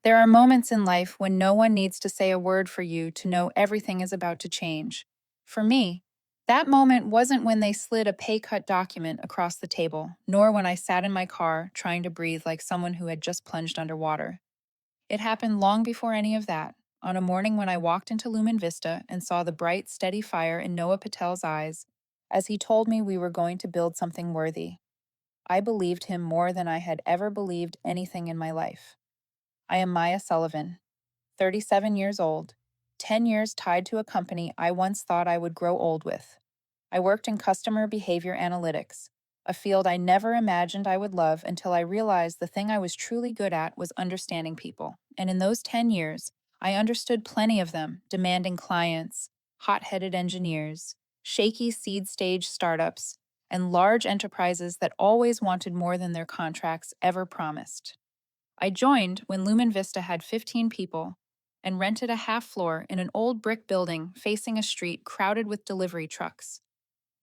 There are moments in life when no one needs to say a word for you to know everything is about to change. For me, that moment wasn't when they slid a pay cut document across the table, nor when I sat in my car trying to breathe like someone who had just plunged underwater. It happened long before any of that, on a morning when I walked into Lumen Vista and saw the bright, steady fire in Noah Patel's eyes as he told me we were going to build something worthy. I believed him more than I had ever believed anything in my life. I am Maya Sullivan, 37 years old, 10 years tied to a company I once thought I would grow old with. I worked in customer behavior analytics, a field I never imagined I would love until I realized the thing I was truly good at was understanding people. And in those 10 years, I understood plenty of them: demanding clients, hot headed engineers, shaky seed stage startups, and large enterprises that always wanted more than their contracts ever promised. I joined when Lumen Vista had 15 people and rented a half floor in an old brick building facing a street crowded with delivery trucks.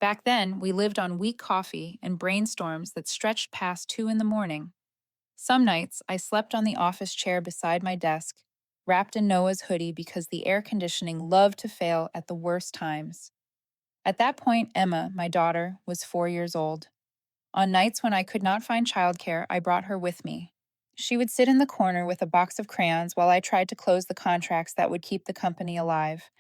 Back then, we lived on weak coffee and brainstorms that stretched past 2 in the morning. Some nights, I slept on the office chair beside my desk, wrapped in Noah's hoodie because the air conditioning loved to fail at the worst times. At that point, Emma, my daughter, was 4 years old. On nights when I could not find childcare, I brought her with me. She would sit in the corner with a box of crayons while I tried to close the contracts that would keep the company alive.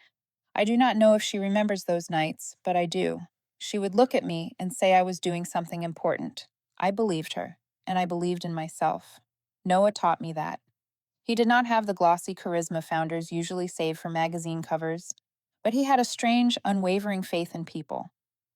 I do not know if she remembers those nights, but I do. She would look at me and say I was doing something important. I believed her, and I believed in myself. Noah taught me that. He did not have the glossy charisma founders usually save for magazine covers, but he had a strange, unwavering faith in people.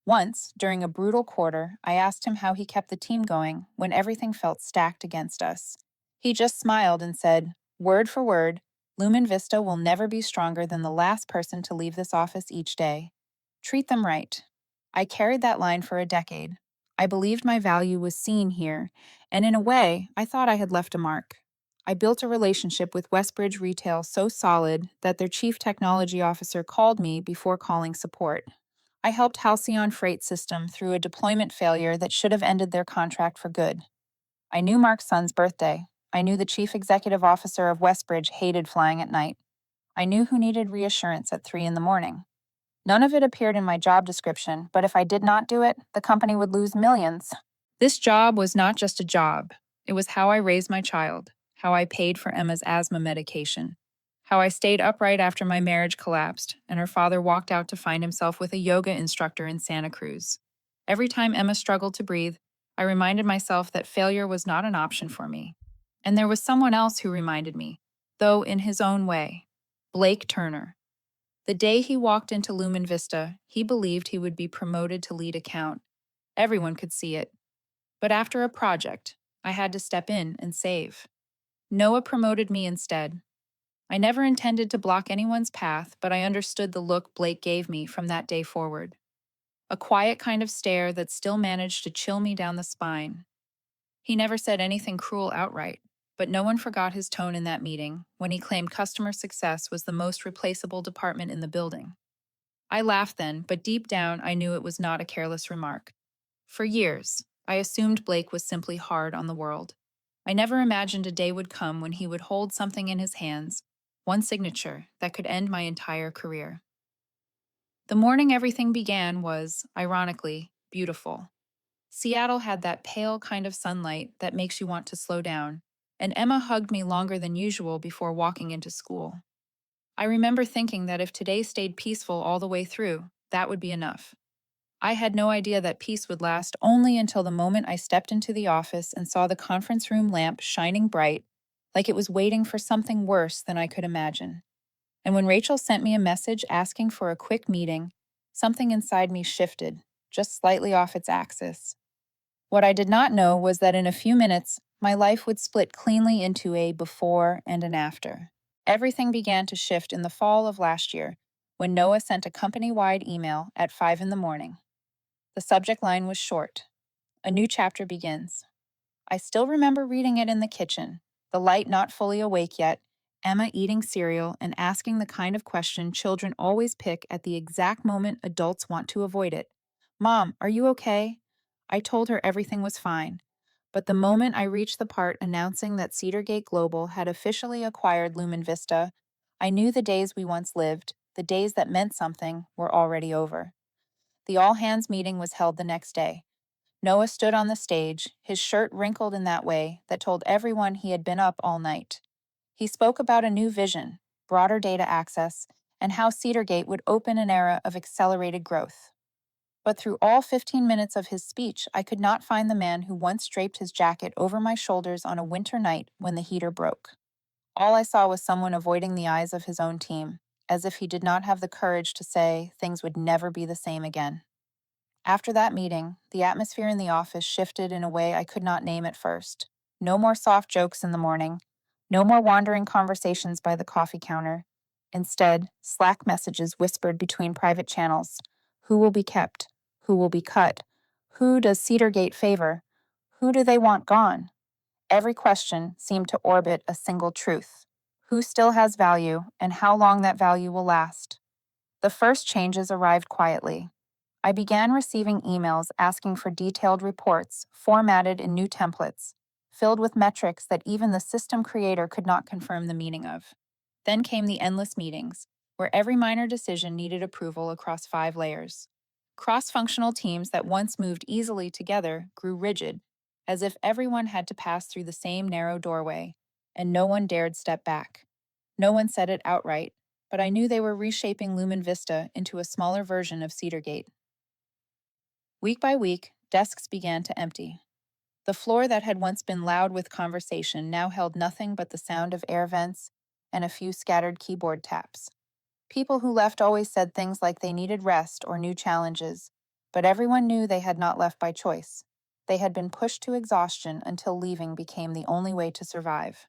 Once, during a brutal quarter, I asked him how he kept the team going when everything felt stacked against us. He just smiled and said, word for word, Lumen Vista will never be stronger than the last person to leave this office each day. Treat them right. I carried that line for a decade. I believed my value was seen here, and in a way, I thought I had left a mark. I built a relationship with Westbridge Retail so solid that their chief technology officer called me before calling support. I helped Halcyon Freight System through a deployment failure that should have ended their contract for good. I knew Mark's son's birthday. I knew the chief executive officer of Westbridge hated flying at night. I knew who needed reassurance at 3 in the morning. None of it appeared in my job description, but if I did not do it, the company would lose millions. This job was not just a job. It was how I raised my child, how I paid for Emma's asthma medication, how I stayed upright after my marriage collapsed and her father walked out to find himself with a yoga instructor in Santa Cruz. Every time Emma struggled to breathe, I reminded myself that failure was not an option for me. And there was someone else who reminded me, though in his own way: Blake Turner. The day he walked into Lumen Vista, he believed he would be promoted to lead account. Everyone could see it. But after a project, I had to step in and save. Noah promoted me instead. I never intended to block anyone's path, but I understood the look Blake gave me from that day forward. A quiet kind of stare that still managed to chill me down the spine. He never said anything cruel outright, but no one forgot his tone in that meeting when he claimed customer success was the most replaceable department in the building. I laughed then, but deep down I knew it was not a careless remark. For years, I assumed Blake was simply hard on the world. I never imagined a day would come when he would hold something in his hands, one signature that could end my entire career. The morning everything began was, ironically, beautiful. Seattle had that pale kind of sunlight that makes you want to slow down, and Emma hugged me longer than usual before walking into school. I remember thinking that if today stayed peaceful all the way through, that would be enough. I had no idea that peace would last only until the moment I stepped into the office and saw the conference room lamp shining bright, like it was waiting for something worse than I could imagine. And when Rachel sent me a message asking for a quick meeting, something inside me shifted, just slightly off its axis. What I did not know was that in a few minutes, my life would split cleanly into a before and an after. Everything began to shift in the fall of last year when Noah sent a company-wide email at 5 in the morning. The subject line was short: a new chapter begins. I still remember reading it in the kitchen, the light not fully awake yet, Emma eating cereal and asking the kind of question children always pick at the exact moment adults want to avoid it. Mom, are you okay? I told her everything was fine. But the moment I reached the part announcing that CedarGate Global had officially acquired Lumen Vista, I knew the days we once lived, the days that meant something, were already over. The all hands meeting was held the next day. Noah stood on the stage, his shirt wrinkled in that way that told everyone he had been up all night. He spoke about a new vision, broader data access, and how CedarGate would open an era of accelerated growth. But through all 15 minutes of his speech, I could not find the man who once draped his jacket over my shoulders on a winter night when the heater broke. All I saw was someone avoiding the eyes of his own team, as if he did not have the courage to say things would never be the same again. After that meeting, the atmosphere in the office shifted in a way I could not name at first. No more soft jokes in the morning. No more wandering conversations by the coffee counter. Instead, Slack messages whispered between private channels. Who will be kept? Who will be cut? Who does CedarGate favor? Who do they want gone? Every question seemed to orbit a single truth. Who still has value, and how long that value will last? The first changes arrived quietly. I began receiving emails asking for detailed reports, formatted in new templates, filled with metrics that even the system creator could not confirm the meaning of. Then came the endless meetings, where every minor decision needed approval across 5 layers. Cross functional teams that once moved easily together grew rigid, as if everyone had to pass through the same narrow doorway, and no one dared step back. No one said it outright, but I knew they were reshaping Lumen Vista into a smaller version of CedarGate. Week by week, desks began to empty. The floor that had once been loud with conversation now held nothing but the sound of air vents and a few scattered keyboard taps. People who left always said things like they needed rest or new challenges, but everyone knew they had not left by choice. They had been pushed to exhaustion until leaving became the only way to survive.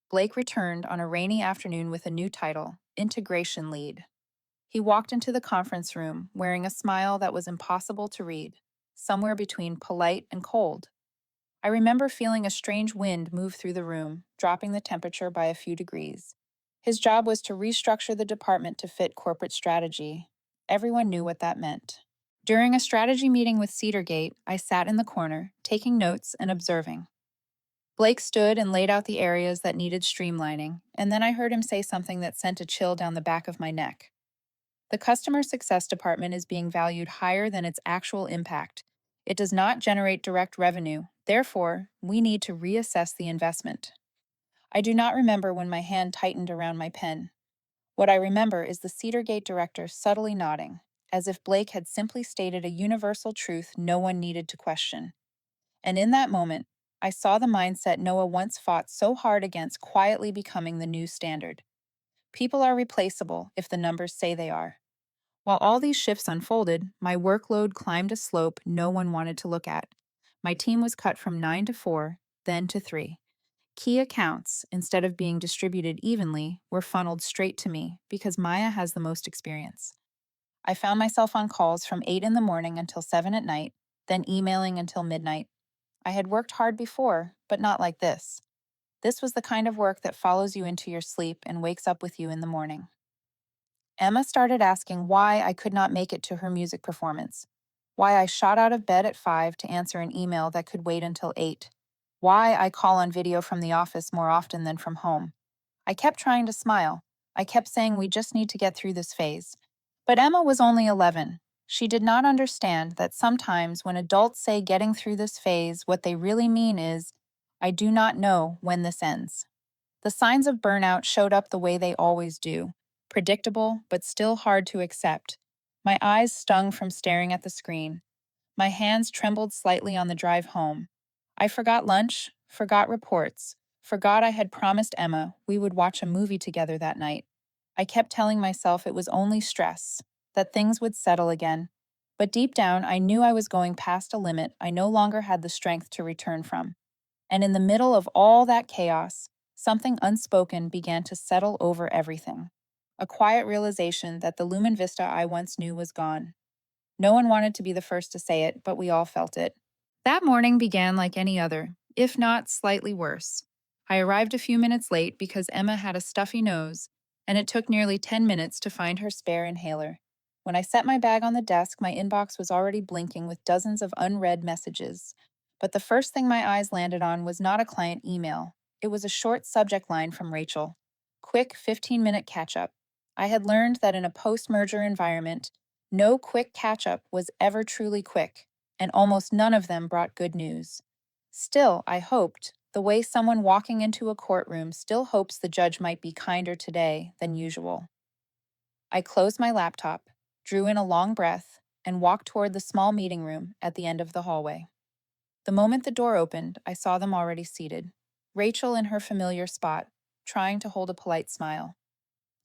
Blake returned on a rainy afternoon with a new title, Integration Lead. He walked into the conference room wearing a smile that was impossible to read, somewhere between polite and cold. I remember feeling a strange wind move through the room, dropping the temperature by a few degrees. His job was to restructure the department to fit corporate strategy. Everyone knew what that meant. During a strategy meeting with CedarGate, I sat in the corner, taking notes and observing. Blake stood and laid out the areas that needed streamlining, and then I heard him say something that sent a chill down the back of my neck. The customer success department is being valued higher than its actual impact. It does not generate direct revenue. Therefore, we need to reassess the investment. I do not remember when my hand tightened around my pen. What I remember is the CedarGate director subtly nodding, as if Blake had simply stated a universal truth no one needed to question. And in that moment, I saw the mindset Noah once fought so hard against quietly becoming the new standard. People are replaceable if the numbers say they are. While all these shifts unfolded, my workload climbed a slope no one wanted to look at. My team was cut from 9 to 4, then to 3. Key accounts, instead of being distributed evenly, were funneled straight to me because Maya has the most experience. I found myself on calls from 8 in the morning until 7 at night, then emailing until midnight. I had worked hard before, but not like this. This was the kind of work that follows you into your sleep and wakes up with you in the morning. Emma started asking why I could not make it to her music performance, why I shot out of bed at 5 to answer an email that could wait until 8, why I call on video from the office more often than from home. I kept trying to smile. I kept saying we just need to get through this phase. But Emma was only 11. She did not understand that sometimes when adults say getting through this phase, what they really mean is, I do not know when this ends. The signs of burnout showed up the way they always do, predictable but still hard to accept. My eyes stung from staring at the screen. My hands trembled slightly on the drive home. I forgot lunch, forgot reports, forgot I had promised Emma we would watch a movie together that night. I kept telling myself it was only stress, that things would settle again. But deep down, I knew I was going past a limit I no longer had the strength to return from. And in the middle of all that chaos, something unspoken began to settle over everything. A quiet realization that the Lumen Vista I once knew was gone. No one wanted to be the first to say it, but we all felt it. That morning began like any other, if not slightly worse. I arrived a few minutes late because Emma had a stuffy nose, and it took nearly 10 minutes to find her spare inhaler. When I set my bag on the desk, my inbox was already blinking with dozens of unread messages. But the first thing my eyes landed on was not a client email. It was a short subject line from Rachel. Quick 15-minute catch up. I had learned that in a post merger environment, no quick catch up was ever truly quick, and almost none of them brought good news. Still, I hoped, the way someone walking into a courtroom still hopes the judge might be kinder today than usual. I closed my laptop, drew in a long breath, and walked toward the small meeting room at the end of the hallway. The moment the door opened, I saw them already seated. Rachel in her familiar spot, trying to hold a polite smile.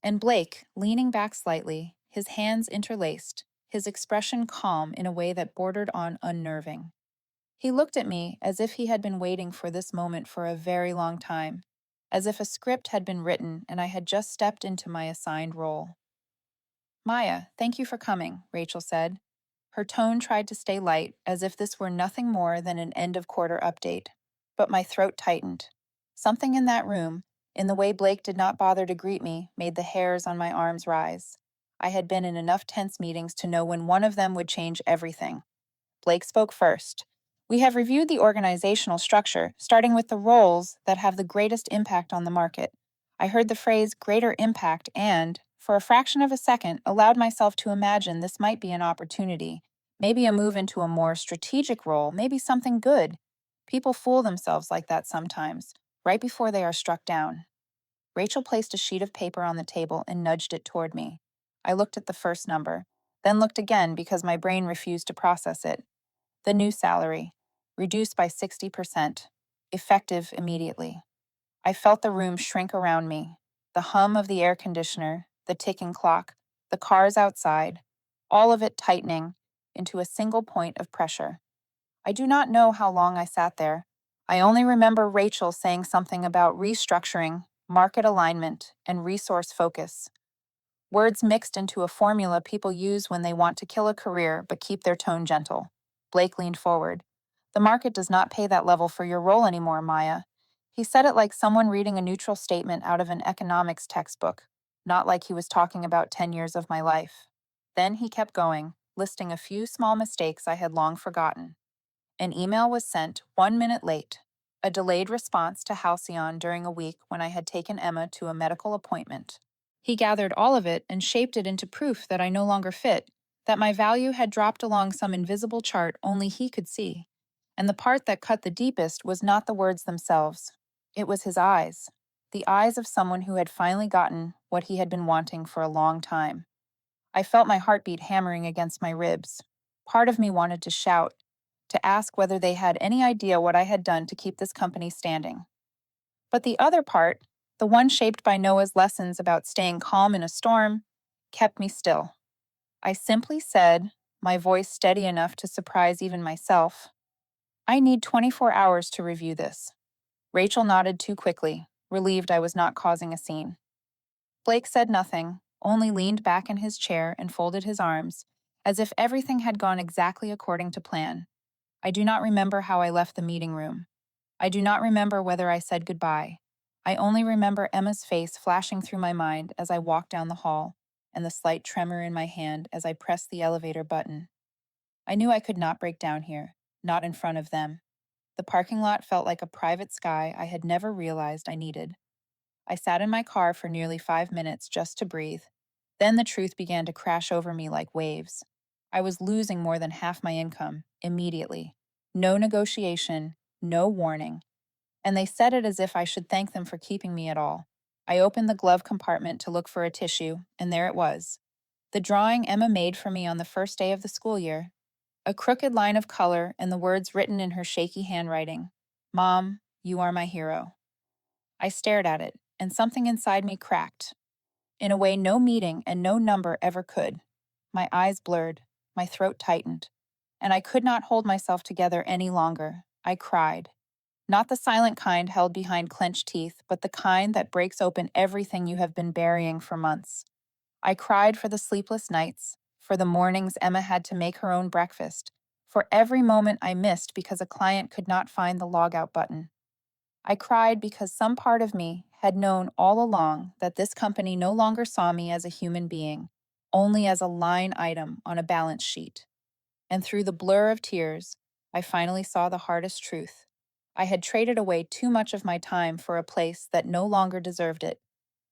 And Blake, leaning back slightly, his hands interlaced, his expression calm in a way that bordered on unnerving. He looked at me as if he had been waiting for this moment for a very long time, as if a script had been written and I had just stepped into my assigned role. Maya, thank you for coming, Rachel said. Her tone tried to stay light, as if this were nothing more than an end-of-quarter update. But my throat tightened. Something in that room, in the way Blake did not bother to greet me, made the hairs on my arms rise. I had been in enough tense meetings to know when one of them would change everything. Blake spoke first. We have reviewed the organizational structure, starting with the roles that have the greatest impact on the market. I heard the phrase greater impact and, for a fraction of a second, allowed myself to imagine this might be an opportunity. Maybe a move into a more strategic role, maybe something good. People fool themselves like that sometimes, right before they are struck down. Rachel placed a sheet of paper on the table and nudged it toward me. I looked at the first number, then looked again because my brain refused to process it. The new salary, reduced by 60%, effective immediately. I felt the room shrink around me. The hum of the air conditioner, the ticking clock, the cars outside, all of it tightening into a single point of pressure. I do not know how long I sat there. I only remember Rachel saying something about restructuring, market alignment, and resource focus. Words mixed into a formula people use when they want to kill a career but keep their tone gentle. Blake leaned forward. The market does not pay that level for your role anymore, Maya. He said it like someone reading a neutral statement out of an economics textbook, not like he was talking about 10 years of my life. Then he kept going, listing a few small mistakes I had long forgotten. An email was sent 1 minute late, a delayed response to Halcyon during a week when I had taken Emma to a medical appointment. He gathered all of it and shaped it into proof that I no longer fit, that my value had dropped along some invisible chart only he could see. And the part that cut the deepest was not the words themselves. It was his eyes, the eyes of someone who had finally gotten what he had been wanting for a long time. I felt my heartbeat hammering against my ribs. Part of me wanted to shout, to ask whether they had any idea what I had done to keep this company standing. But the other part, the one shaped by Noah's lessons about staying calm in a storm, kept me still. I simply said, my voice steady enough to surprise even myself, I need 24 hours to review this. Rachel nodded too quickly, relieved I was not causing a scene. Blake said nothing, only leaned back in his chair and folded his arms, as if everything had gone exactly according to plan. I do not remember how I left the meeting room. I do not remember whether I said goodbye. I only remember Emma's face flashing through my mind as I walked down the hall, and the slight tremor in my hand as I pressed the elevator button. I knew I could not break down here, not in front of them. The parking lot felt like a private sky I had never realized I needed. I sat in my car for nearly 5 minutes just to breathe. Then the truth began to crash over me like waves. I was losing more than half my income, immediately. No negotiation, no warning. And they said it as if I should thank them for keeping me at all. I opened the glove compartment to look for a tissue, and there it was. The drawing Emma made for me on the first day of the school year. A crooked line of color and the words written in her shaky handwriting. Mom, you are my hero. I stared at it, and something inside me cracked, in a way no meeting and no number ever could. My eyes blurred, my throat tightened, and I could not hold myself together any longer. I cried. Not the silent kind held behind clenched teeth, but the kind that breaks open everything you have been burying for months. I cried for the sleepless nights, for the mornings Emma had to make her own breakfast, for every moment I missed because a client could not find the logout button. I cried because some part of me had known all along that this company no longer saw me as a human being, only as a line item on a balance sheet. And through the blur of tears, I finally saw the hardest truth. I had traded away too much of my time for a place that no longer deserved it,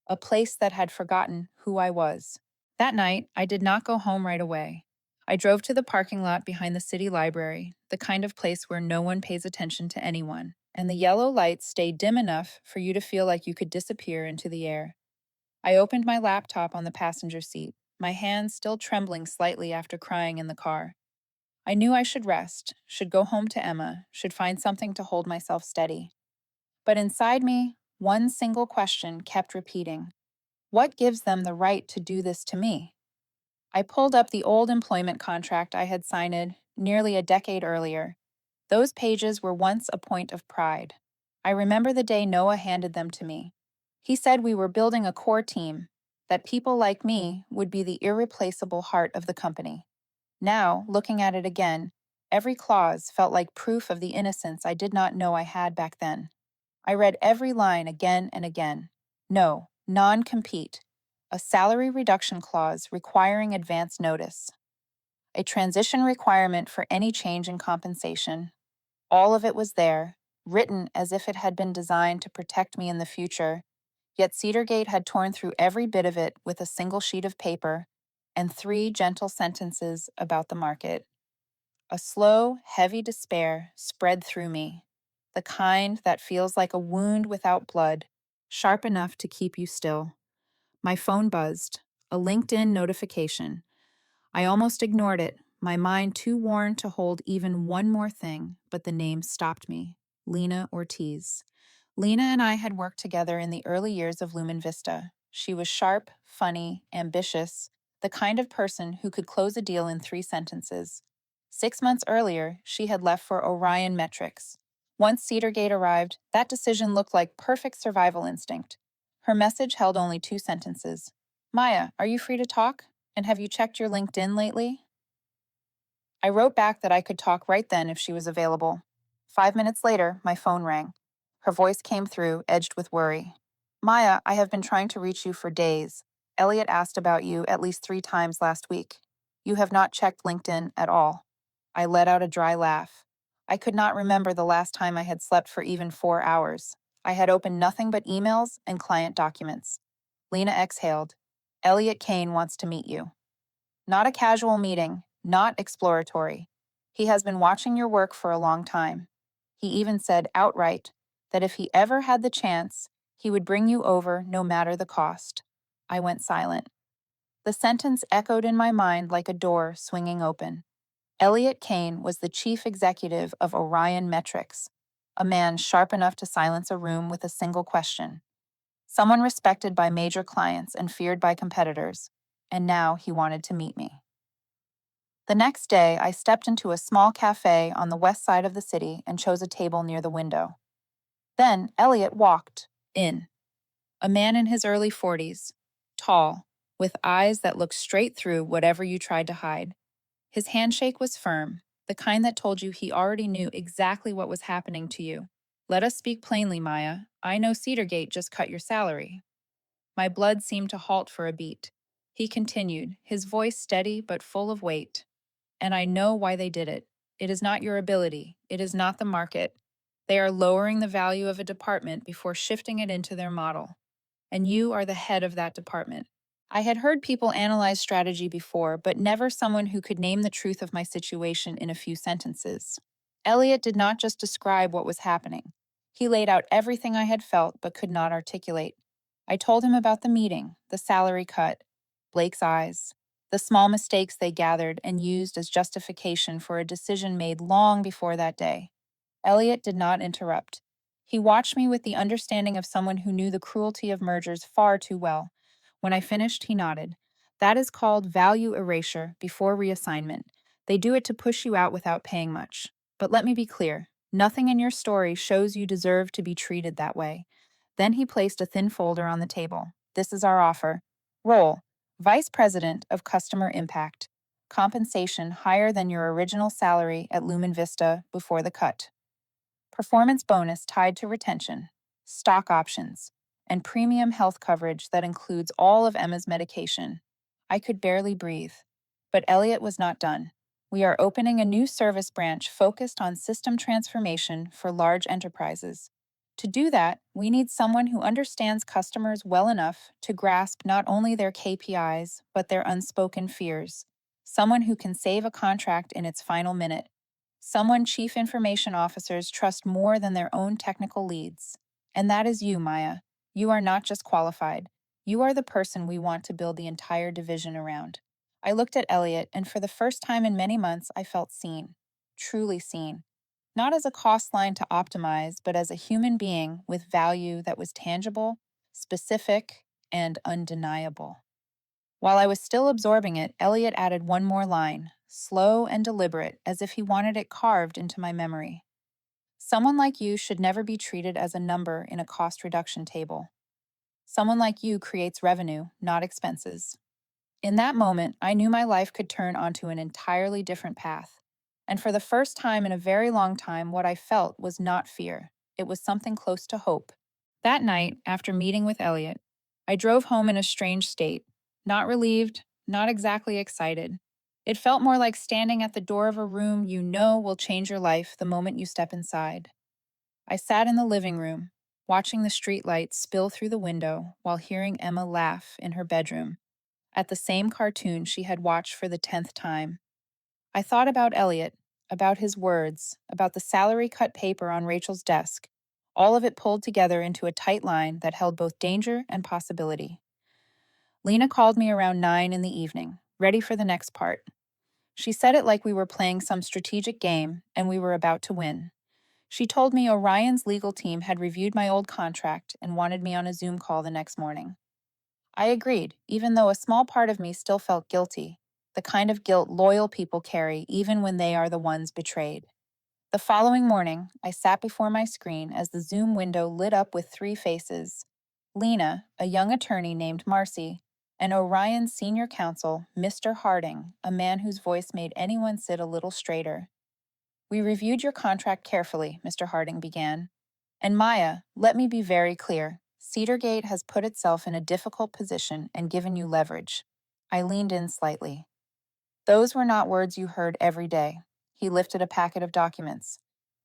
a place that had forgotten who I was. That night, I did not go home right away. I drove to the parking lot behind the city library, the kind of place where no one pays attention to anyone, and the yellow lights stayed dim enough for you to feel like you could disappear into the air. I opened my laptop on the passenger seat, my hands still trembling slightly after crying in the car. I knew I should rest, should go home to Emma, should find something to hold myself steady. But inside me, one single question kept repeating. What gives them the right to do this to me? I pulled up the old employment contract I had signed nearly a decade earlier. Those pages were once a point of pride. I remember the day Noah handed them to me. He said we were building a core team, that people like me would be the irreplaceable heart of the company. Now, looking at it again, every clause felt like proof of the innocence I did not know I had back then. I read every line again and again. No, non-compete. A salary reduction clause requiring advance notice. A transition requirement for any change in compensation. All of it was there, written as if it had been designed to protect me in the future. Yet CedarGate had torn through every bit of it with a single sheet of paper and three gentle sentences about the market. A slow, heavy despair spread through me, the kind that feels like a wound without blood, sharp enough to keep you still. My phone buzzed, a LinkedIn notification. I almost ignored it, my mind too worn to hold even one more thing, but the name stopped me. Lena Ortiz. Lena and I had worked together in the early years of Lumen Vista. She was sharp, funny, ambitious, the kind of person who could close a deal in 3 sentences. 6 months earlier, she had left for Orion Metrics. Once CedarGate arrived, that decision looked like perfect survival instinct. Her message held only 2 sentences. Maya, are you free to talk? And have you checked your LinkedIn lately? I wrote back that I could talk right then if she was available. 5 minutes later, my phone rang. Her voice came through, edged with worry. Maya, I have been trying to reach you for days. Elliot asked about you at least 3 times last week. You have not checked LinkedIn at all. I let out a dry laugh. I could not remember the last time I had slept for even 4 hours. I had opened nothing but emails and client documents. Lena exhaled. Elliot Kane wants to meet you. Not a casual meeting, not exploratory. He has been watching your work for a long time. He even said outright that if he ever had the chance, he would bring you over no matter the cost. I went silent. The sentence echoed in my mind like a door swinging open. Elliot Kane was the chief executive of Orion Metrics, a man sharp enough to silence a room with a single question. Someone respected by major clients and feared by competitors, and now he wanted to meet me. The next day, I stepped into a small cafe on the west side of the city and chose a table near the window. Then Elliot walked in. A man in his early 40s, tall, with eyes that looked straight through whatever you tried to hide. His handshake was firm, the kind that told you he already knew exactly what was happening to you. Let us speak plainly, Maya. I know CedarGate just cut your salary. My blood seemed to halt for a beat. He continued, his voice steady but full of weight. And I know why they did it. It is not your ability. It is not the market. They are lowering the value of a department before shifting it into their model. And you are the head of that department. I had heard people analyze strategy before, but never someone who could name the truth of my situation in a few sentences. Elliot did not just describe what was happening. He laid out everything I had felt but could not articulate. I told him about the meeting, the salary cut, Blake's eyes, the small mistakes they gathered and used as justification for a decision made long before that day. Elliot did not interrupt. He watched me with the understanding of someone who knew the cruelty of mergers far too well. When I finished, he nodded. That is called value erasure before reassignment. They do it to push you out without paying much. But let me be clear. Nothing in your story shows you deserve to be treated that way. Then he placed a thin folder on the table. This is our offer. Role: Vice President of Customer Impact. Compensation higher than your original salary at Lumen Vista before the cut. Performance bonus tied to retention, stock options, and premium health coverage that includes all of Emma's medication. I could barely breathe. But Elliot was not done. We are opening a new service branch focused on system transformation for large enterprises. To do that, we need someone who understands customers well enough to grasp not only their KPIs, but their unspoken fears. Someone who can save a contract in its final minute. Someone chief information officers trust more than their own technical leads. And that is you, Maya. You are not just qualified. You are the person we want to build the entire division around. I looked at Elliot, and for the first time in many months, I felt seen. Truly seen. Not as a cost line to optimize, but as a human being with value that was tangible, specific, and undeniable. While I was still absorbing it, Elliot added one more line, slow and deliberate, as if he wanted it carved into my memory. Someone like you should never be treated as a number in a cost reduction table. Someone like you creates revenue, not expenses. In that moment, I knew my life could turn onto an entirely different path. And for the first time in a very long time, what I felt was not fear. It was something close to hope. That night, after meeting with Elliot, I drove home in a strange state. Not relieved, not exactly excited. It felt more like standing at the door of a room you know will change your life the moment you step inside. I sat in the living room, watching the streetlights spill through the window while hearing Emma laugh in her bedroom at the same cartoon she had watched for the 10th time. I thought about Elliot, about his words, about the salary cut paper on Rachel's desk, all of it pulled together into a tight line that held both danger and possibility. Lena called me around 9 in the evening, ready for the next part. She said it like we were playing some strategic game and we were about to win. She told me Orion's legal team had reviewed my old contract and wanted me on a Zoom call the next morning. I agreed, even though a small part of me still felt guilty, the kind of guilt loyal people carry even when they are the ones betrayed. The following morning, I sat before my screen as the Zoom window lit up with three faces: Lena, a young attorney named Marcy, and Orion's senior counsel, Mr. Harding, a man whose voice made anyone sit a little straighter. We reviewed your contract carefully, Mr. Harding began. And Maya, let me be very clear. CedarGate has put itself in a difficult position and given you leverage. I leaned in slightly. Those were not words you heard every day. He lifted a packet of documents.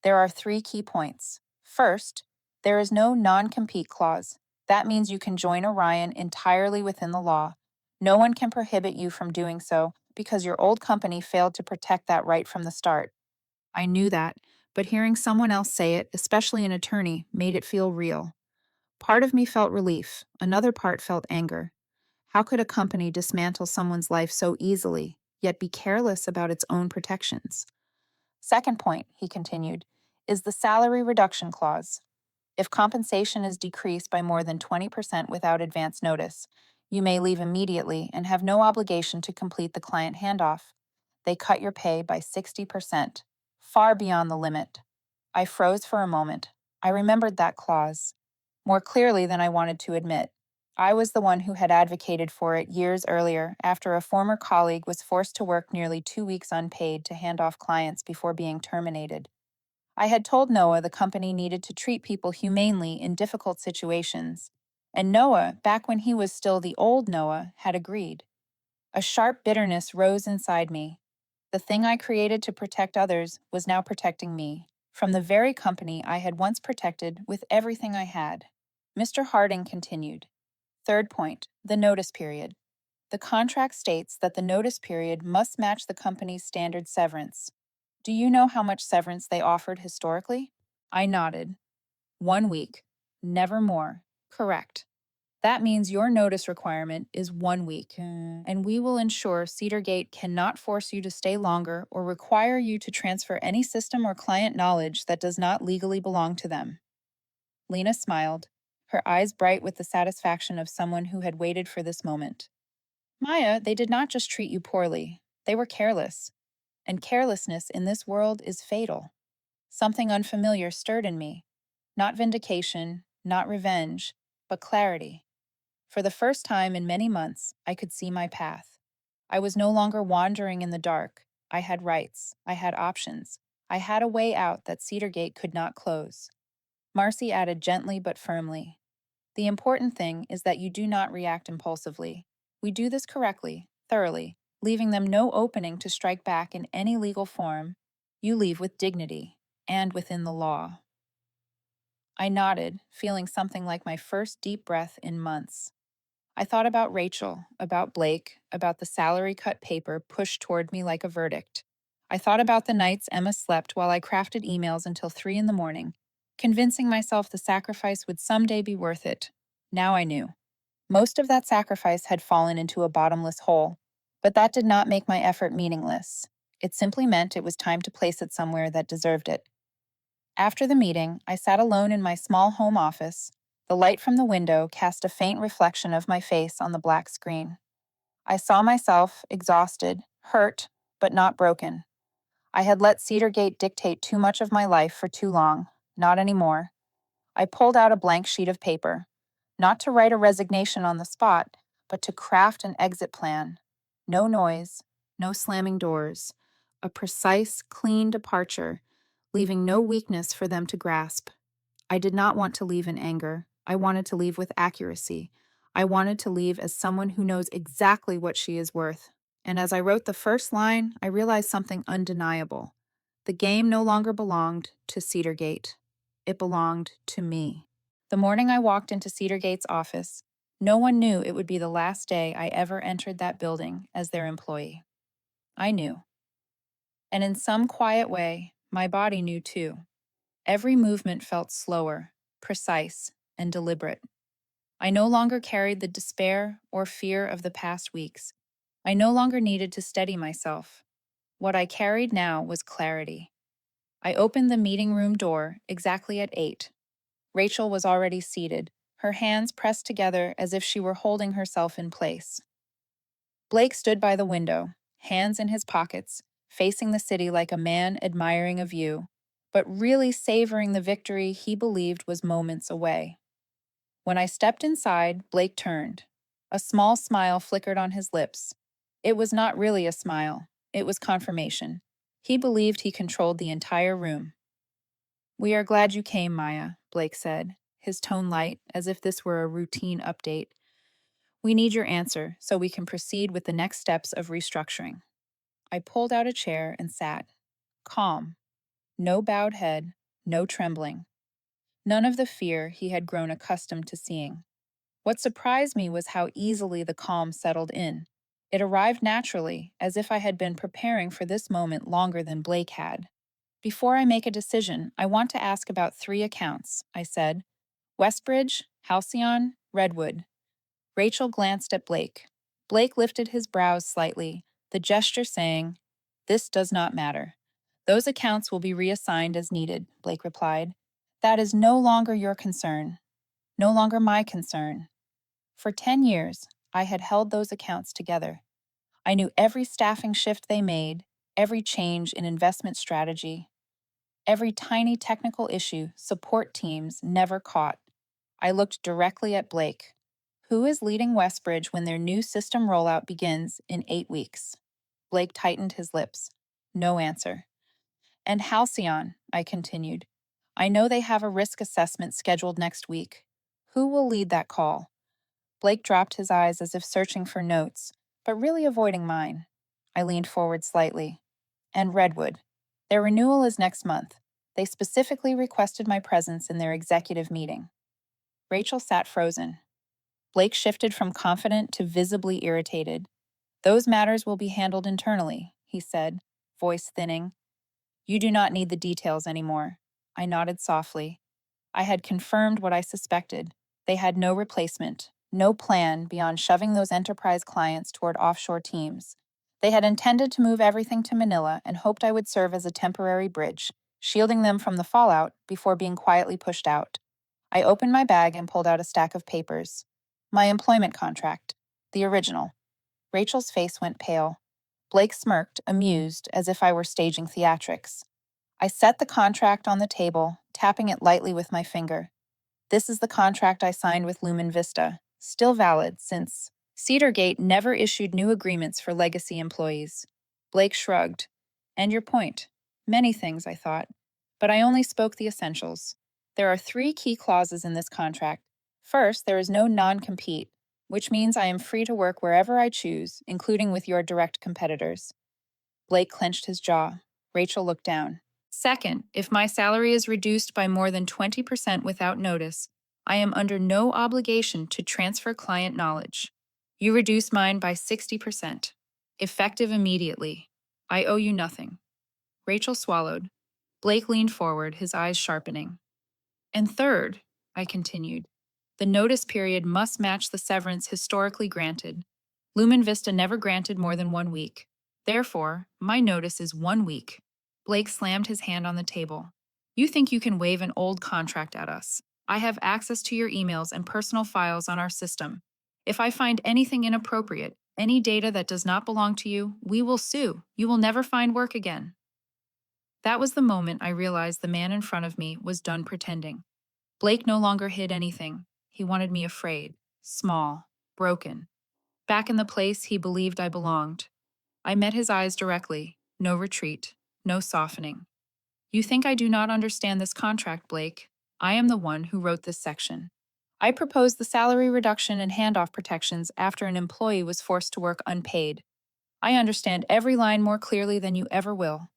There are three key points. First, there is no non-compete clause. That means you can join Orion entirely within the law. No one can prohibit you from doing so because your old company failed to protect that right from the start. I knew that, but hearing someone else say it, especially an attorney, made it feel real. Part of me felt relief, another part felt anger. How could a company dismantle someone's life so easily, yet be careless about its own protections? Second point, he continued, is the salary reduction clause. If compensation is decreased by more than 20% without advance notice, you may leave immediately and have no obligation to complete the client handoff. They cut your pay by 60%, far beyond the limit. I froze for a moment. I remembered that clause more clearly than I wanted to admit. I was the one who had advocated for it years earlier after a former colleague was forced to work nearly 2 weeks unpaid to hand off clients before being terminated. I had told Noah the company needed to treat people humanely in difficult situations, and Noah, back when he was still the old Noah, had agreed. A sharp bitterness rose inside me. The thing I created to protect others was now protecting me, from the very company I had once protected with everything I had. Mr. Harding continued. Third point, the notice period. The contract states that the notice period must match the company's standard severance. Do you know how much severance they offered historically? I nodded. 1 week. Never more. Correct. That means your notice requirement is 1 week, and we will ensure CedarGate cannot force you to stay longer or require you to transfer any system or client knowledge that does not legally belong to them. Lena smiled, her eyes bright with the satisfaction of someone who had waited for this moment. Maya, they did not just treat you poorly, they were careless. And carelessness in this world is fatal. Something unfamiliar stirred in me. Not vindication, not revenge, but clarity. For the first time in many months, I could see my path. I was no longer wandering in the dark. I had rights. I had options. I had a way out that CedarGate could not close. Marcy added gently but firmly. The important thing is that you do not react impulsively. We do this correctly, thoroughly, leaving them no opening to strike back in any legal form. You leave with dignity and within the law. I nodded, feeling something like my first deep breath in months. I thought about Rachel, about Blake, about the salary cut paper pushed toward me like a verdict. I thought about the nights Emma slept while I crafted emails until 3 in the morning, convincing myself the sacrifice would someday be worth it. Now I knew. Most of that sacrifice had fallen into a bottomless hole, but that did not make my effort meaningless. It simply meant it was time to place it somewhere that deserved it. After the meeting, I sat alone in my small home office. The light from the window cast a faint reflection of my face on the black screen. I saw myself, exhausted, hurt, but not broken. I had let CedarGate dictate too much of my life for too long. Not anymore. I pulled out a blank sheet of paper, not to write a resignation on the spot, but to craft an exit plan. No noise, no slamming doors. A precise, clean departure, leaving no weakness for them to grasp. I did not want to leave in anger. I wanted to leave with accuracy. I wanted to leave as someone who knows exactly what she is worth. And as I wrote the first line, I realized something undeniable. The game no longer belonged to CedarGate. It belonged to me. The morning I walked into CedarGate's office, no one knew it would be the last day I ever entered that building as their employee. I knew. And in some quiet way, my body knew too. Every movement felt slower, precise, and deliberate. I no longer carried the despair or fear of the past weeks. I no longer needed to steady myself. What I carried now was clarity. I opened the meeting room door exactly at 8. Rachel was already seated, her hands pressed together as if she were holding herself in place. Blake stood by the window, hands in his pockets, facing the city like a man admiring a view, but really savoring the victory he believed was moments away. When I stepped inside, Blake turned. A small smile flickered on his lips. It was not really a smile, it was confirmation. He believed he controlled the entire room. "We are glad you came, Maya," Blake said, his tone light, as if this were a routine update. "We need your answer so we can proceed with the next steps of restructuring." I pulled out a chair and sat, calm, no bowed head, no trembling, none of the fear he had grown accustomed to seeing. What surprised me was how easily the calm settled in. It arrived naturally, as if I had been preparing for this moment longer than Blake had. "Before I make a decision, I want to ask about 3 accounts," I said. "Westbridge, Halcyon, Redwood." Rachel glanced at Blake. Blake lifted his brows slightly, the gesture saying, "This does not matter." "Those accounts will be reassigned as needed," Blake replied. "That is no longer your concern, no longer my concern." For 10 years, I had held those accounts together. I knew every staffing shift they made, every change in investment strategy, every tiny technical issue support teams never caught. I looked directly at Blake. "Who is leading Westbridge when their new system rollout begins in 8 weeks?" Blake tightened his lips. No answer. "And Halcyon," I continued. "I know they have a risk assessment scheduled next week. Who will lead that call?" Blake dropped his eyes as if searching for notes, but really avoiding mine. I leaned forward slightly. "And Redwood. Their renewal is next month. They specifically requested my presence in their executive meeting." Rachel sat frozen. Blake shifted from confident to visibly irritated. "Those matters will be handled internally," he said, voice thinning. "You do not need the details anymore." I nodded softly. I had confirmed what I suspected. They had no replacement, no plan beyond shoving those enterprise clients toward offshore teams. They had intended to move everything to Manila and hoped I would serve as a temporary bridge, shielding them from the fallout before being quietly pushed out. I opened my bag and pulled out a stack of papers. My employment contract. The original. Rachel's face went pale. Blake smirked, amused, as if I were staging theatrics. I set the contract on the table, tapping it lightly with my finger. "This is the contract I signed with Lumen Vista, still valid since CedarGate never issued new agreements for legacy employees." Blake shrugged. "And your point?" "Many things," I thought, but I only spoke the essentials. "There are 3 key clauses in this contract. First, there is no non-compete. which means I am free to work wherever I choose, including with your direct competitors. Blake clenched his jaw. Rachel looked down. Second, if my salary is reduced by more than 20% without notice, I am under no obligation to transfer client knowledge. You reduce mine by 60%. Effective immediately. I owe you nothing. Rachel swallowed. Blake leaned forward, his eyes sharpening. And third, I continued, the notice period must match the severance historically granted. Lumen Vista never granted more than 1 week. Therefore, my notice is 1 week. Blake slammed his hand on the table. You think you can wave an old contract at us? I have access to your emails and personal files on our system. If I find anything inappropriate, any data that does not belong to you, we will sue. You will never find work again. That was the moment I realized the man in front of me was done pretending. Blake no longer hid anything. He wanted me afraid, small, broken, back in the place he believed I belonged. I met his eyes directly. No retreat, no softening. You think I do not understand this contract, Blake? I am the one who wrote this section. I proposed the salary reduction and handoff protections after an employee was forced to work unpaid. I understand every line more clearly than you ever will.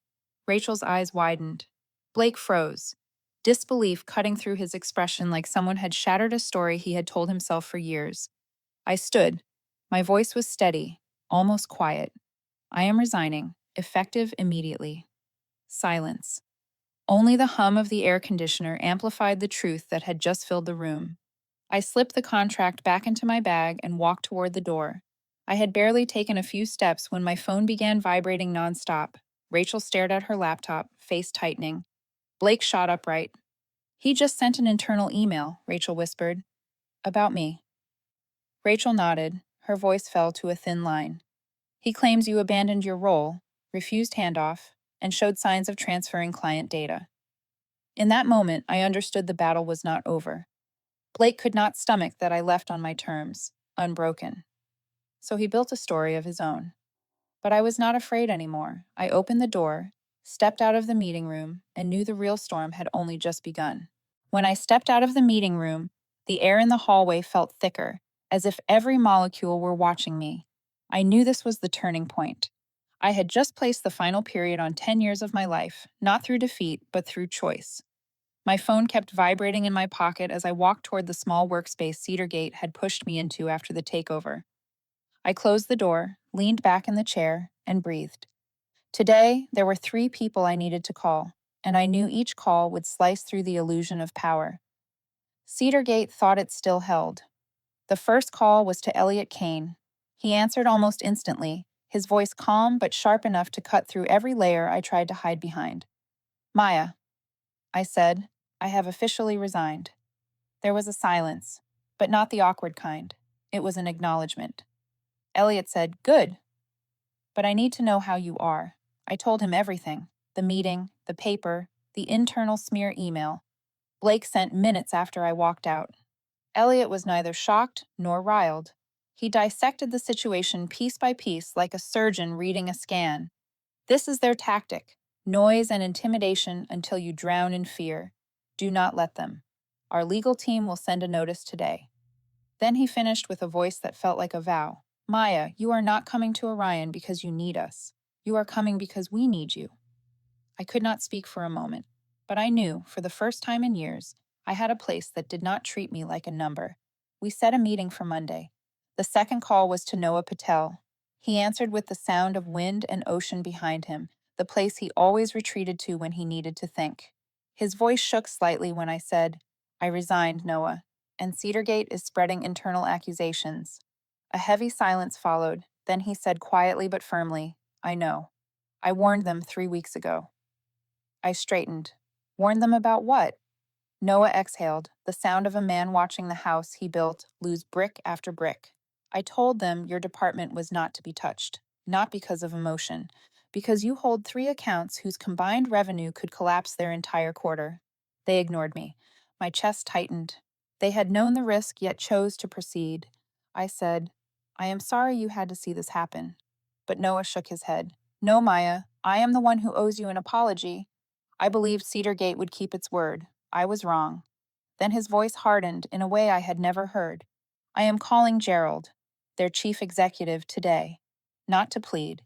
Rachel's eyes widened. Blake froze, disbelief cutting through his expression like someone had shattered a story he had told himself for years. I stood. My voice was steady, almost quiet. I am resigning, effective immediately. Silence. Only the hum of the air conditioner amplified the truth that had just filled the room. I slipped the contract back into my bag and walked toward the door. I had barely taken a few steps when my phone began vibrating nonstop. Rachel stared at her laptop, face tightening. Blake shot upright. He just sent an internal email, Rachel whispered. About me. Rachel nodded. Her voice fell to a thin line. He claims you abandoned your role, refused handoff, and showed signs of transferring client data. In that moment, I understood the battle was not over. Blake could not stomach that I left on my terms, unbroken. So he built a story of his own. But I was not afraid anymore. I opened the door, stepped out of the meeting room, and knew the real storm had only just begun. When I stepped out of the meeting room, the air in the hallway felt thicker, as if every molecule were watching me. I knew this was the turning point. I had just placed the final period on 10 years of my life, not through defeat, but through choice. My phone kept vibrating in my pocket as I walked toward the small workspace CedarGate had pushed me into after the takeover. I closed the door, leaned back in the chair, and breathed. Today, there were 3 people I needed to call, and I knew each call would slice through the illusion of power. CedarGate thought it still held. The first call was to Elliot Kane. He answered almost instantly, his voice calm but sharp enough to cut through every layer I tried to hide behind. Maya, I said, I have officially resigned. There was a silence, but not the awkward kind. It was an acknowledgement. Elliot said, Good, but I need to know how you are. I told him everything, the meeting, the paper, the internal smear email. Blake sent minutes after I walked out. Elliot was neither shocked nor riled. He dissected the situation piece by piece like a surgeon reading a scan. This is their tactic: noise and intimidation until you drown in fear. Do not let them. Our legal team will send a notice today. Then he finished with a voice that felt like a vow. Maya, you are not coming to Orion because you need us. You are coming because we need you. I could not speak for a moment, but I knew, for the first time in years, I had a place that did not treat me like a number. We set a meeting for Monday. The second call was to Noah Patel. He answered with the sound of wind and ocean behind him, the place he always retreated to when he needed to think. His voice shook slightly when I said, I resigned, Noah, and CedarGate is spreading internal accusations. A heavy silence followed, then he said quietly but firmly, I know. I warned them 3 weeks ago. I straightened. Warned them about what? Noah exhaled, the sound of a man watching the house he built lose brick after brick. I told them your department was not to be touched, not because of emotion, because you hold 3 accounts whose combined revenue could collapse their entire quarter. They ignored me. My chest tightened. They had known the risk yet chose to proceed. I said, I am sorry you had to see this happen. But Noah shook his head. No, Maya, I am the one who owes you an apology. I believed CedarGate would keep its word. I was wrong. Then his voice hardened in a way I had never heard. I am calling Gerald, their chief executive, today, not to plead,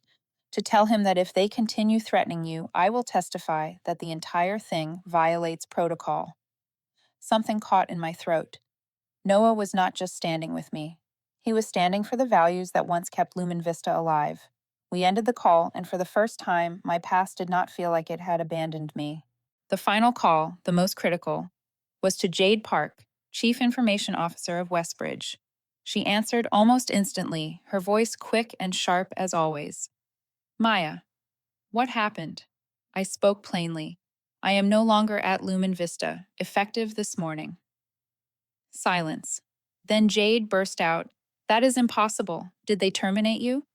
to tell him that if they continue threatening you, I will testify that the entire thing violates protocol. Something caught in my throat. Noah was not just standing with me. He was standing for the values that once kept Lumen Vista alive. We ended the call, and for the first time, my past did not feel like it had abandoned me. The final call, the most critical, was to Jade Park, Chief Information Officer of Westbridge. She answered almost instantly, her voice quick and sharp as always. Maya, what happened? I spoke plainly. I am no longer at Lumen Vista, effective this morning. Silence. Then Jade burst out, That is impossible. Did they terminate you?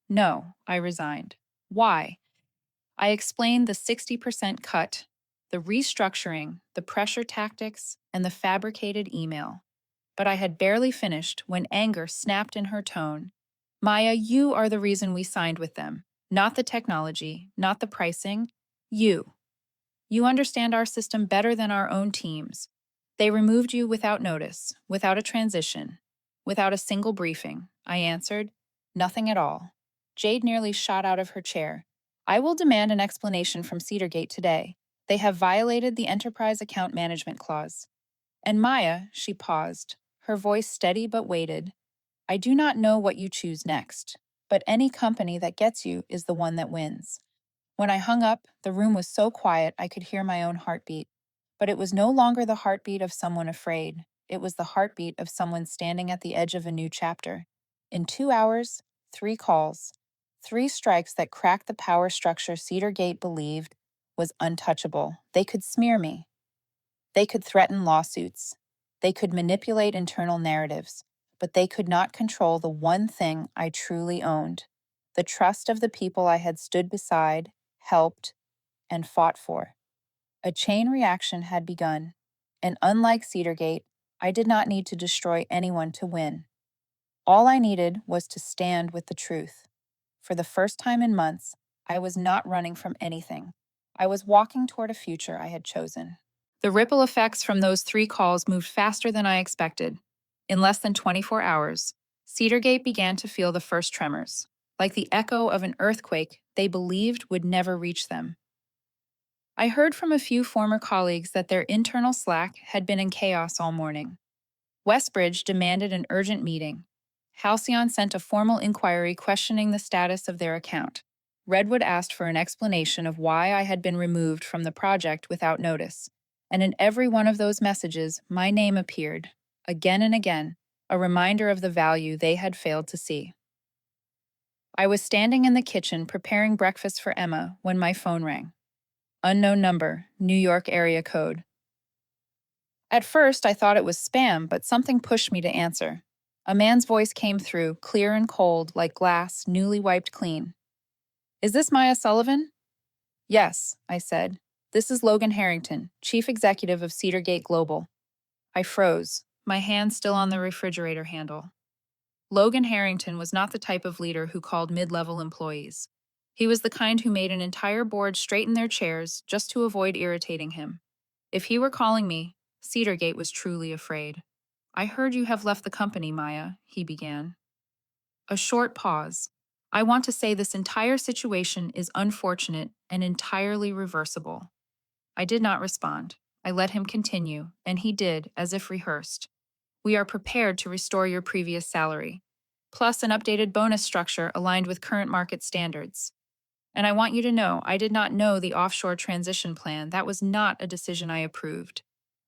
No, I resigned. Why? I explained the 60% cut, the restructuring, the pressure tactics, and the fabricated email. But I had barely finished when anger snapped in her tone. Maya, you are the reason we signed with them. Not the technology, not the pricing. You. You understand our system better than our own teams. They removed you without notice, without a transition, without a single briefing. I answered, Nothing at all. Jade nearly shot out of her chair. I will demand an explanation from CedarGate today. They have violated the Enterprise Account Management Clause. And Maya, she paused, her voice steady but weighted. I do not know what you choose next, but any company that gets you is the one that wins. When I hung up, the room was so quiet I could hear my own heartbeat. But it was no longer the heartbeat of someone afraid. It was the heartbeat of someone standing at the edge of a new chapter. In 2 hours, 3 calls, 3 strikes that cracked the power structure CedarGate believed was untouchable. They could smear me. They could threaten lawsuits. They could manipulate internal narratives. But they could not control the one thing I truly owned: the trust of the people I had stood beside, helped, and fought for. A chain reaction had begun, and unlike CedarGate, I did not need to destroy anyone to win. All I needed was to stand with the truth. For the first time in months, I was not running from anything. I was walking toward a future I had chosen. The ripple effects from those 3 calls moved faster than I expected. In less than 24 hours, CedarGate began to feel the first tremors. Like the echo of an earthquake they believed would never reach them. I heard from a few former colleagues that their internal Slack had been in chaos all morning. Westbridge demanded an urgent meeting. Halcyon sent a formal inquiry questioning the status of their account. Redwood asked for an explanation of why I had been removed from the project without notice. And in every one of those messages, my name appeared, again and again, a reminder of the value they had failed to see. I was standing in the kitchen preparing breakfast for Emma when my phone rang. Unknown number, New York area code. At first, I thought it was spam, but something pushed me to answer. A man's voice came through, clear and cold, like glass, newly wiped clean. Is this Maya Sullivan? Yes, I said. This is Logan Harrington, Chief Executive of CedarGate Global. I froze, my hand still on the refrigerator handle. Logan Harrington was not the type of leader who called mid-level employees. He was the kind who made an entire board straighten their chairs just to avoid irritating him. If he were calling me, CedarGate was truly afraid. I heard you have left the company, Maya, he began. A short pause. I want to say this entire situation is unfortunate and entirely reversible. I did not respond. I let him continue, and he did, as if rehearsed. We are prepared to restore your previous salary, plus an updated bonus structure aligned with current market standards. And I want you to know, I did not know the offshore transition plan. That was not a decision I approved.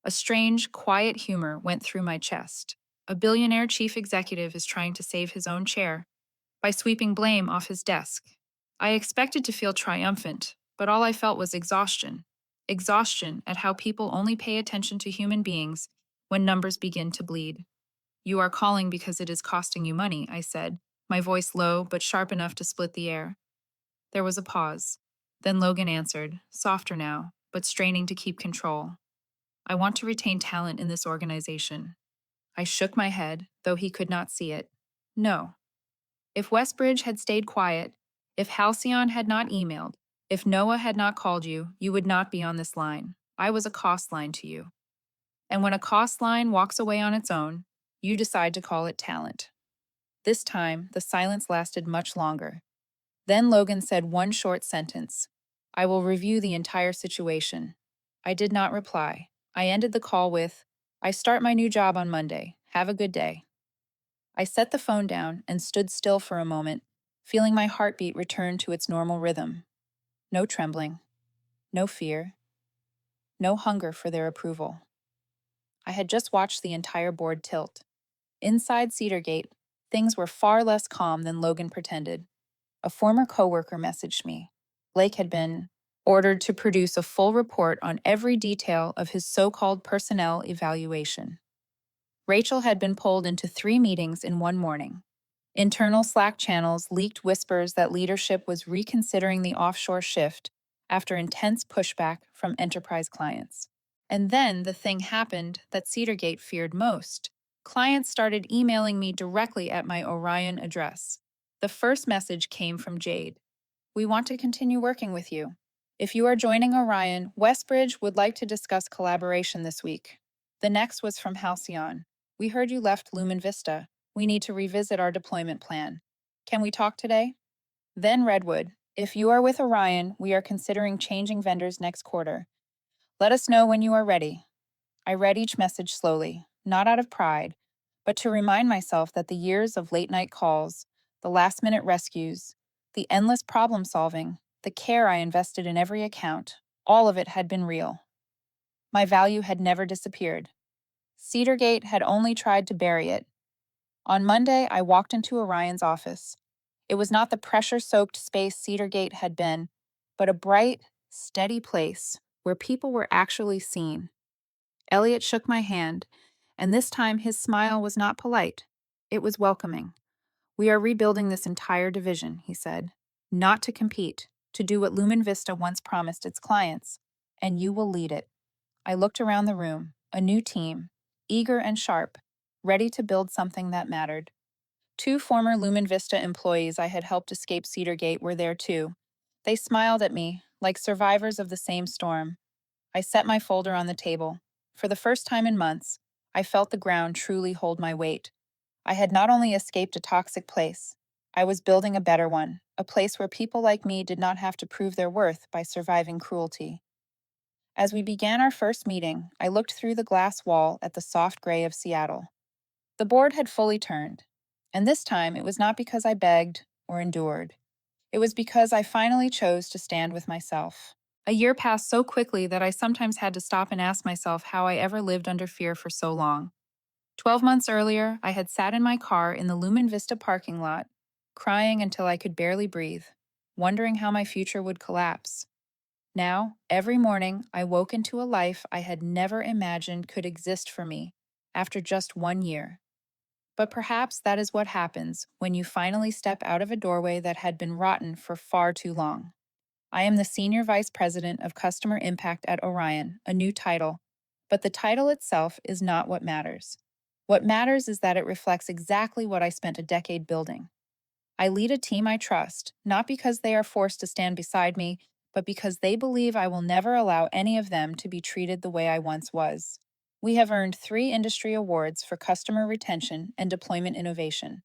A strange, quiet humor went through my chest. A billionaire chief executive is trying to save his own chair by sweeping blame off his desk. I expected to feel triumphant, but all I felt was exhaustion. Exhaustion at how people only pay attention to human beings when numbers begin to bleed. You are calling because it is costing you money, I said, my voice low but sharp enough to split the air. There was a pause. Then Logan answered, softer now, but straining to keep control. I want to retain talent in this organization. I shook my head, though he could not see it. No. If Westbridge had stayed quiet, if Halcyon had not emailed, if Noah had not called you, you would not be on this line. I was a cost line to you. And when a cost line walks away on its own, You decide to call it talent. This time, the silence lasted much longer. Then Logan said one short sentence: I will review the entire situation. I did not reply. I ended the call with, I start my new job on Monday. Have a good day. I set the phone down and stood still for a moment, feeling my heartbeat return to its normal rhythm. No trembling, no fear, no hunger for their approval. I had just watched the entire board tilt. Inside CedarGate, things were far less calm than Logan pretended. A former coworker messaged me. Blake had been ordered to produce a full report on every detail of his so-called personnel evaluation. Rachel had been pulled into 3 meetings in one morning. Internal Slack channels leaked whispers that leadership was reconsidering the offshore shift after intense pushback from enterprise clients. And then the thing happened that CedarGate feared most. Clients started emailing me directly at my Orion address. The first message came from Jade. We want to continue working with you. If you are joining Orion, Westbridge would like to discuss collaboration this week. The next was from Halcyon. We heard you left Lumen Vista. We need to revisit our deployment plan. Can we talk today? Then Redwood. If you are with Orion, we are considering changing vendors next quarter. Let us know when you are ready. I read each message slowly, not out of pride, but to remind myself that the years of late-night calls, the last-minute rescues, the endless problem-solving, the care I invested in every account, all of it had been real. My value had never disappeared. CedarGate had only tried to bury it. On Monday, I walked into Orion's office. It was not the pressure-soaked space CedarGate had been, but a bright, steady place where people were actually seen. Elliot shook my hand, and this time his smile was not polite. It was welcoming. We are rebuilding this entire division, he said. Not to compete, to do what Lumen Vista once promised its clients, and you will lead it. I looked around the room, a new team, eager and sharp, ready to build something that mattered. 2 former Lumen Vista employees I had helped escape CedarGate were there too. They smiled at me, like survivors of the same storm. I set my folder on the table. For the first time in months, I felt the ground truly hold my weight. I had not only escaped a toxic place, I was building a better one, a place where people like me did not have to prove their worth by surviving cruelty. As we began our first meeting, I looked through the glass wall at the soft gray of Seattle. The board had fully turned, and this time it was not because I begged or endured. It was because I finally chose to stand with myself. A year passed so quickly that I sometimes had to stop and ask myself how I ever lived under fear for so long. 12 months earlier, I had sat in my car in the Lumen Vista parking lot, crying until I could barely breathe, wondering how my future would collapse. Now, every morning, I woke into a life I had never imagined could exist for me after just 1 year. But perhaps that is what happens when you finally step out of a doorway that had been rotten for far too long. I am the Senior Vice President of Customer Impact at Orion, a new title, but the title itself is not what matters. What matters is that it reflects exactly what I spent a decade building. I lead a team I trust, not because they are forced to stand beside me, but because they believe I will never allow any of them to be treated the way I once was. We have earned 3 industry awards for customer retention and deployment innovation.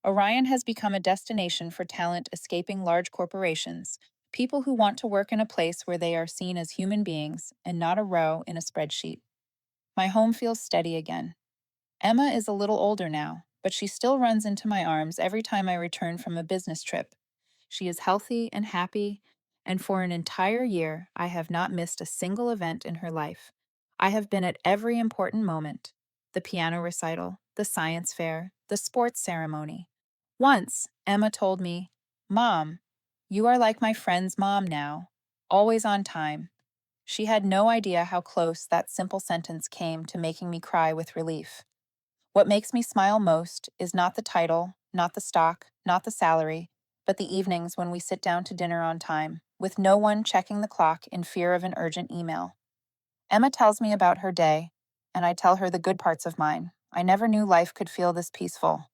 Orion has become a destination for talent escaping large corporations, people who want to work in a place where they are seen as human beings and not a row in a spreadsheet. My home feels steady again. Emma is a little older now, but she still runs into my arms every time I return from a business trip. She is healthy and happy, and for an entire year, I have not missed a single event in her life. I have been at every important moment: the piano recital, the science fair, the sports ceremony. Once, Emma told me, Mom, you are like my friend's mom now, always on time. She had no idea how close that simple sentence came to making me cry with relief. What makes me smile most is not the title, not the stock, not the salary, but the evenings when we sit down to dinner on time, with no one checking the clock in fear of an urgent email. Emma tells me about her day, and I tell her the good parts of mine. I never knew life could feel this peaceful.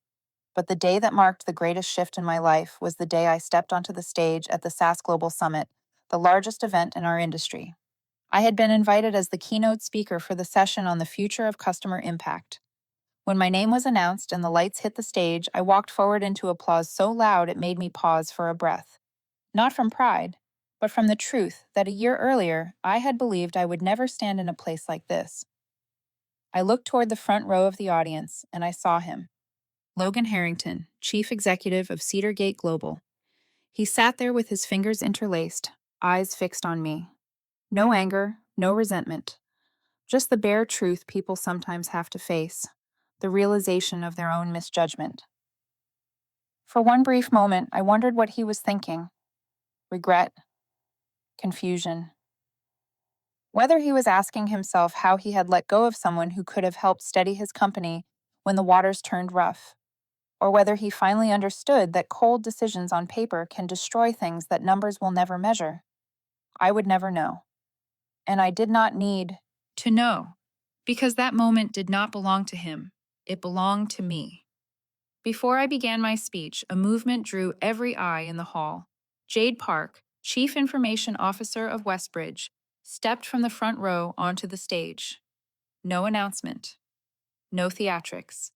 But the day that marked the greatest shift in my life was the day I stepped onto the stage at the SaaS Global Summit, the largest event in our industry. I had been invited as the keynote speaker for the session on the future of customer impact. When my name was announced and the lights hit the stage, I walked forward into applause so loud it made me pause for a breath. Not from pride, but from the truth that a year earlier I had believed I would never stand in a place like this. I looked toward the front row of the audience and I saw him. Logan Harrington, Chief Executive of CedarGate Global. He sat there with his fingers interlaced, eyes fixed on me. No anger, no resentment. Just the bare truth people sometimes have to face, the realization of their own misjudgment. For one brief moment, I wondered what he was thinking. Regret, confusion. Whether he was asking himself how he had let go of someone who could have helped steady his company when the waters turned rough, or whether he finally understood that cold decisions on paper can destroy things that numbers will never measure. I would never know. And I did not need to know, because that moment did not belong to him. It belonged to me. Before I began my speech, a movement drew every eye in the hall. Jade Park, Chief Information Officer of Westbridge, stepped from the front row onto the stage. No announcement, no theatrics,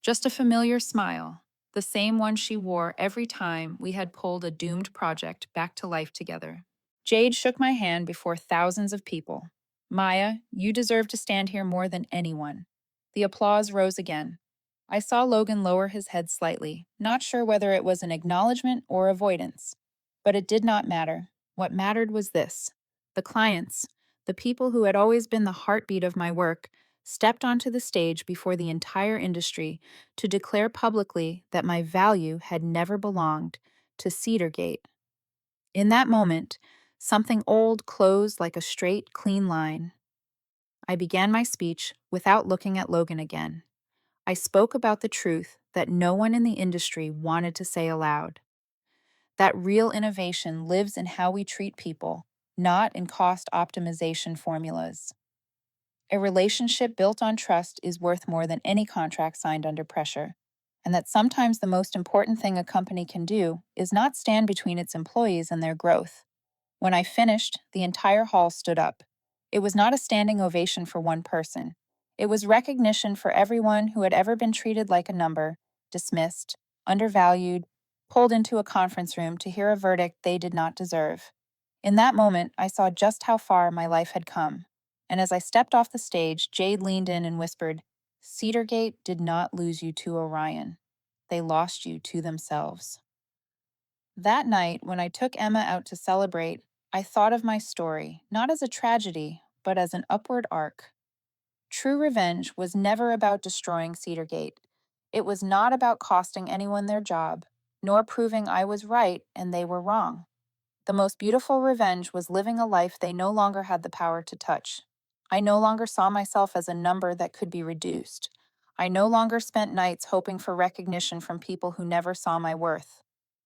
just a familiar smile, the same one she wore every time we had pulled a doomed project back to life together. Jade shook my hand before thousands of people. Maya, you deserve to stand here more than anyone. The applause rose again. I saw Logan lower his head slightly, not sure whether it was an acknowledgement or avoidance. But it did not matter. What mattered was this. The clients, the people who had always been the heartbeat of my work, stepped onto the stage before the entire industry to declare publicly that my value had never belonged to CedarGate. In that moment, something old closed like a straight, clean line. I began my speech without looking at Logan again. I spoke about the truth that no one in the industry wanted to say aloud. That real innovation lives in how we treat people, not in cost optimization formulas. A relationship built on trust is worth more than any contract signed under pressure, and that sometimes the most important thing a company can do is not stand between its employees and their growth. When I finished, the entire hall stood up. It was not a standing ovation for one person. It was recognition for everyone who had ever been treated like a number, dismissed, undervalued, pulled into a conference room to hear a verdict they did not deserve. In that moment, I saw just how far my life had come. And as I stepped off the stage, Jade leaned in and whispered, "CedarGate did not lose you to Orion. They lost you to themselves." That night, when I took Emma out to celebrate, I thought of my story, not as a tragedy, but as an upward arc. True revenge was never about destroying CedarGate. It was not about costing anyone their job, nor proving I was right and they were wrong. The most beautiful revenge was living a life they no longer had the power to touch. I no longer saw myself as a number that could be reduced. I no longer spent nights hoping for recognition from people who never saw my worth.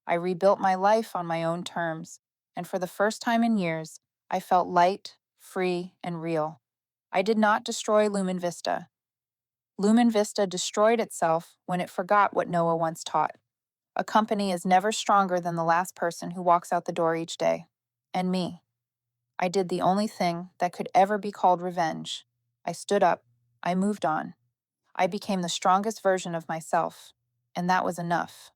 I rebuilt my life on my own terms, and for the first time in years, I felt light, free, and real. I did not destroy Lumen Vista. Lumen Vista destroyed itself when it forgot what Noah once taught. A company is never stronger than the last person who walks out the door each day. And me. I did the only thing that could ever be called revenge. I stood up. I moved on. I became the strongest version of myself. And that was enough.